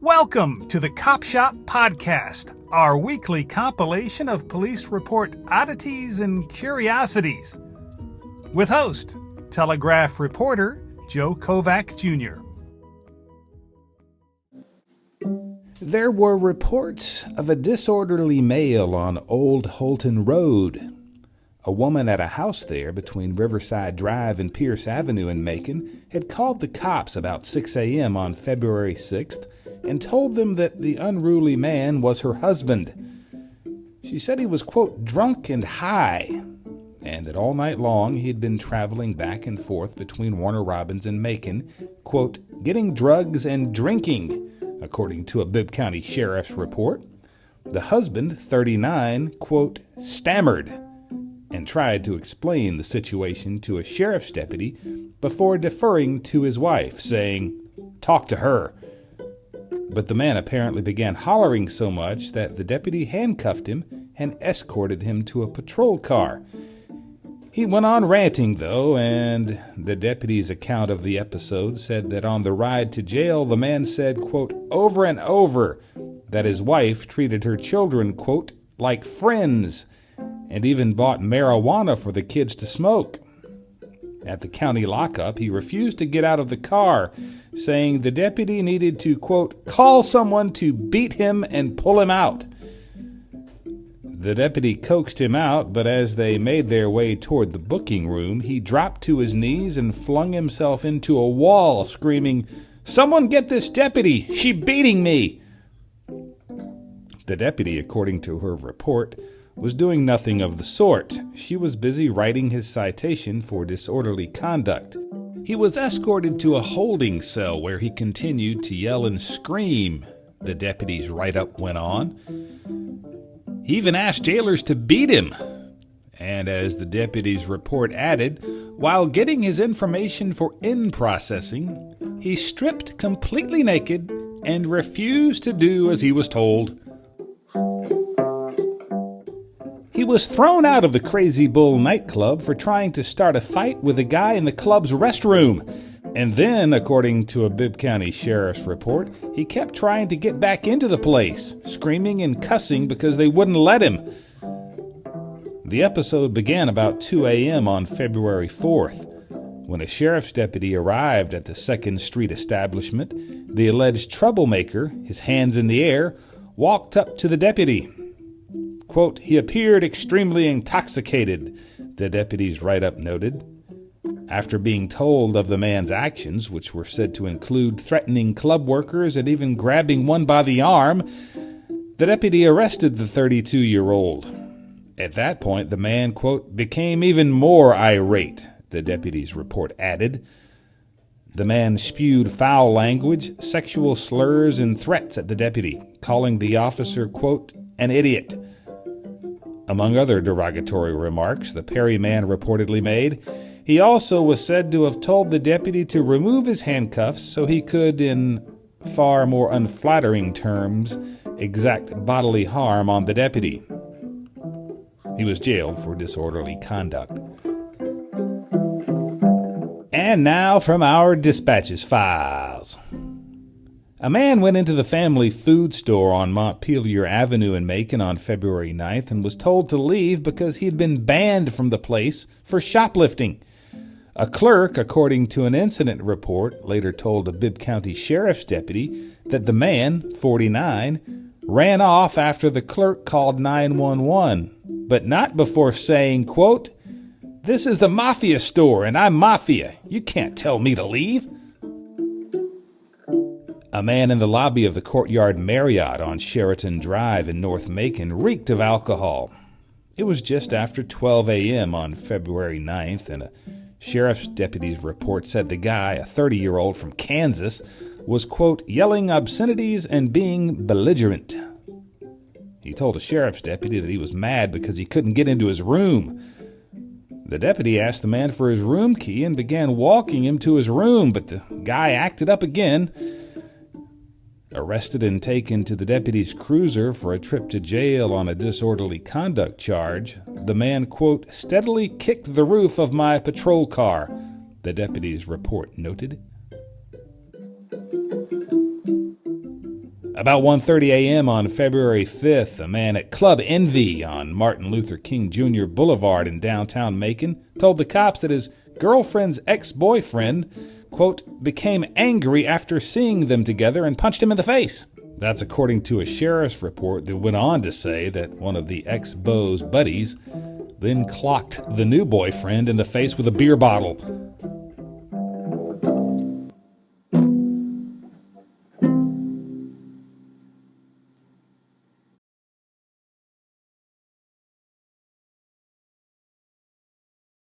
Welcome to the Cop Shop Podcast, our weekly compilation of police report oddities and curiosities. With host, Telegraph reporter Joe Kovac Jr. There were reports of a disorderly male on Old Holton Road. A woman at a house there between Riverside Drive and Pierce Avenue in Macon had called the cops about 6 a.m. on February 6th and told them that the unruly man was her husband. She said he was, quote, drunk and high, and that all night long he had been traveling back and forth between Warner Robins and Macon, quote, getting drugs and drinking, according to a Bibb County sheriff's report. The husband, 39, quote, stammered and tried to explain the situation to a sheriff's deputy before deferring to his wife, saying, "Talk to her." But the man apparently began hollering so much that the deputy handcuffed him and escorted him to a patrol car. He went on ranting, though, and the deputy's account of the episode said that on the ride to jail, the man said, quote, over and over, that his wife treated her children, quote, like friends, and even bought marijuana for the kids to smoke. At the county lockup, he refused to get out of the car, saying the deputy needed to, quote, call someone to beat him and pull him out. The deputy coaxed him out, but as they made their way toward the booking room, he dropped to his knees and flung himself into a wall, screaming, "Someone get this deputy! She beating me!" The deputy, according to her report, was doing nothing of the sort. She was busy writing his citation for disorderly conduct. He was escorted to a holding cell where he continued to yell and scream, the deputy's write-up went on. He even asked jailers to beat him. And as the deputy's report added, while getting his information for in-processing, he stripped completely naked and refused to do as he was told. He was thrown out of the Crazy Bull nightclub for trying to start a fight with a guy in the club's restroom. And then, according to a Bibb County sheriff's report, he kept trying to get back into the place, screaming and cussing because they wouldn't let him. The episode began about 2 a.m. on February 4th. When a sheriff's deputy arrived at the 2nd Street establishment, the alleged troublemaker, his hands in the air, walked up to the deputy. Quote, he appeared extremely intoxicated, the deputy's write-up noted. After being told of the man's actions, which were said to include threatening club workers and even grabbing one by the arm, the deputy arrested the 32-year-old. At that point, the man, quote, became even more irate, the deputy's report added. The man spewed foul language, sexual slurs, and threats at the deputy, calling the officer, quote, an idiot. Among other derogatory remarks the Perry man reportedly made, he also was said to have told the deputy to remove his handcuffs so he could, in far more unflattering terms, exact bodily harm on the deputy. He was jailed for disorderly conduct. And now from our dispatches files. A man went into the family food store on Montpelier Avenue in Macon on February 9th and was told to leave because he had been banned from the place for shoplifting. A clerk, according to an incident report, later told a Bibb County sheriff's deputy that the man, 49, ran off after the clerk called 911, but not before saying, quote, "This is the Mafia store and I'm Mafia. You can't tell me to leave." A man in the lobby of the Courtyard Marriott on Sheraton Drive in North Macon reeked of alcohol. It was just after 12 a.m. on February 9th, and a sheriff's deputy's report said the guy, a 30-year-old from Kansas, was, quote, yelling obscenities and being belligerent. He told a sheriff's deputy that he was mad because he couldn't get into his room. The deputy asked the man for his room key and began walking him to his room, but the guy acted up again. Arrested and taken to the deputy's cruiser for a trip to jail on a disorderly conduct charge, the man, quote, steadily kicked the roof of my patrol car, the deputy's report noted. About 1:30 a.m. on February 5th, a man at Club Envy on Martin Luther King Jr. Boulevard in downtown Macon told the cops that his girlfriend's ex-boyfriend, quote, became angry after seeing them together and punched him in the face. That's according to a sheriff's report that went on to say that one of the ex-beau's buddies then clocked the new boyfriend in the face with a beer bottle.